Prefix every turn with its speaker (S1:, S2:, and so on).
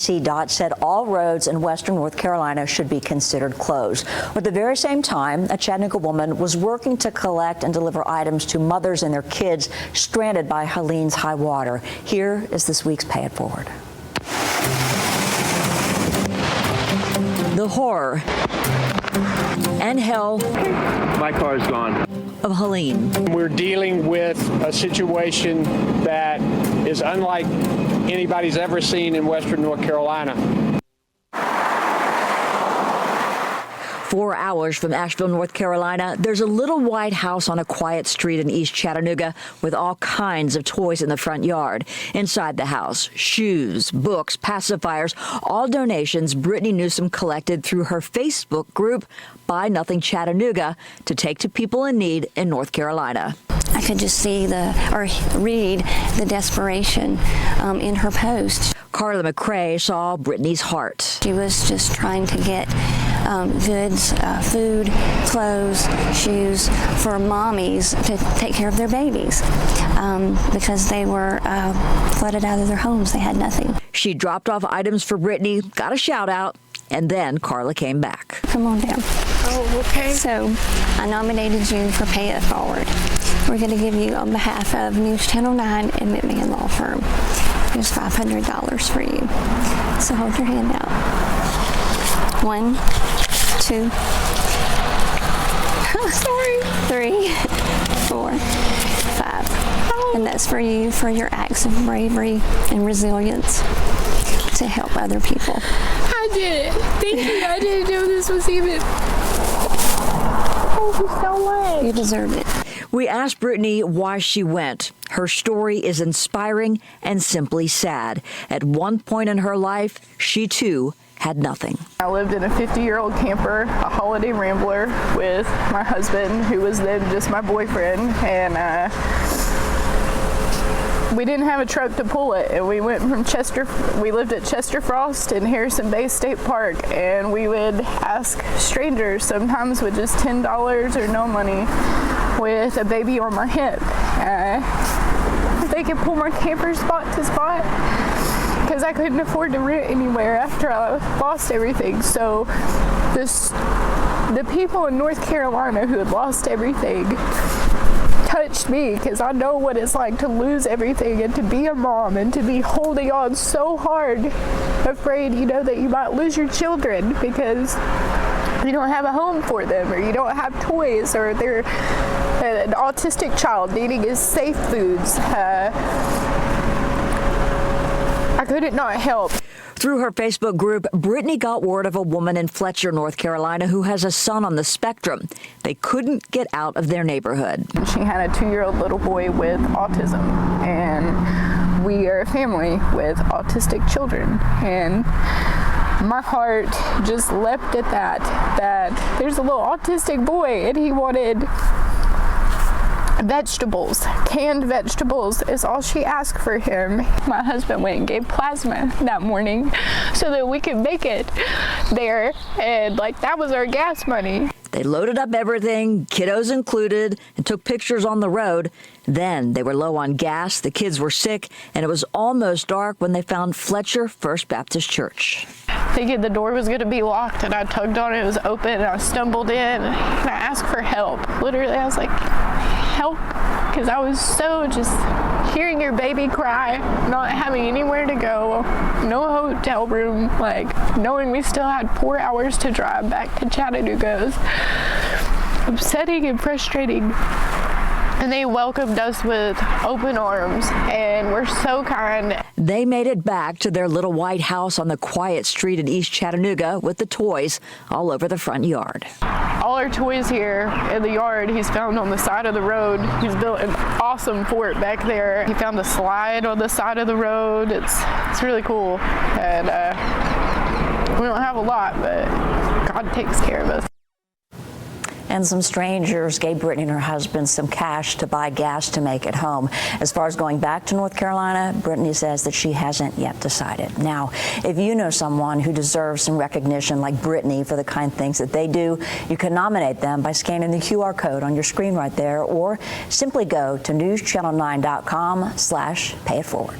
S1: DOT said all roads in western North Carolina should be considered closed. But at the very same time, a Chattanooga woman was working to collect and deliver items to mothers and their kids stranded by Helene's high water. Here is this week's Pay It Forward. The horror and hell.
S2: My car's gone.
S1: Of Helene.
S3: We're dealing with a situation that is unlike anybody's ever seen in western North Carolina.
S1: 4 hours from Asheville, North Carolina, there's a little white house on a quiet street in East Chattanooga with all kinds of toys in the front yard. Inside the house, shoes, books, pacifiers, all donations Brittany Newsroom collected through her Facebook group, Buy Nothing Chattanooga, to take to people in need in North Carolina.
S4: I could just see read the desperation in her post.
S1: Carla McCrae saw Brittany's heart.
S4: She was just trying to get goods, food, clothes, shoes for mommies to take care of their babies because they were flooded out of their homes. They had nothing.
S1: She dropped off items for Brittany, got a shout out, and then Carla came back.
S4: Come on down.
S5: Oh, okay.
S4: So I nominated you for Pay It Forward. We're going to give you, on behalf of News Channel 9 and McMahon Law Firm, here's $500 for you. So hold your hand out. 1, 2, sorry, 3, 4, 5. And that's for you for your acts of bravery and resilience to help other people.
S5: I did it. Thank you. I didn't know this was even. Thank you so much.
S4: You deserve it.
S1: We asked Brittany why she went. Her story is inspiring and simply sad. At one point in her life, she too had nothing.
S5: I lived in a 50-year-old camper, a holiday rambler, with my husband, who was then just my boyfriend, and we didn't have a truck to pull it, and we went from we lived at Chester Frost in Harrison Bay State Park, and we would ask strangers, sometimes with just $10 or no money, with a baby on my hip, if they could pull my camper spot to spot, because I couldn't afford to rent anywhere after I lost everything. So the people in North Carolina who had lost everything touched me, because I know what it's like to lose everything and to be a mom and to be holding on so hard, afraid, that you might lose your children because you don't have a home for them, or you don't have toys, or they're an autistic child needing his safe foods. I couldn't not help.
S1: Through her Facebook group, Brittany got word of a woman in Fletcher, North Carolina, who has a son on the spectrum. They couldn't get out of their neighborhood.
S5: She had a 2-year-old little boy with autism, and we are a family with autistic children. And my heart just leapt at that there's a little autistic boy, and he wanted vegetables. Canned vegetables is all she asked for him. My husband went and gave plasma that morning so that we could make it there, and that was our gas money.
S1: They loaded up everything, kiddos included, and took pictures on the road. Then they were low on gas, the kids were sick, and it was almost dark when they found Fletcher First Baptist Church.
S5: Thinking the door was going to be locked, and I tugged on it, it was open, and I stumbled in, and I asked for help. Literally, I was like, help, because I was so just hearing your baby cry, not having anywhere to go, no hotel room, knowing we still had 4 hours to drive back to Chattanooga. It was upsetting and frustrating. And they welcomed us with open arms and were so kind.
S1: They made it back to their little white house on the quiet street in East Chattanooga with the toys all over the front yard.
S5: All our toys here in the yard he's found on the side of the road. He's built an awesome fort back there. He found a slide on the side of the road. It's really cool. And we don't have a lot, but God takes care of us.
S1: And some strangers gave Brittany and her husband some cash to buy gas to make it home. As far as going back to North Carolina, Brittany says that she hasn't yet decided. Now, if you know someone who deserves some recognition like Brittany for the kind things that they do, you can nominate them by scanning the QR code on your screen right there, or simply go to newschannel9.com/payitforward.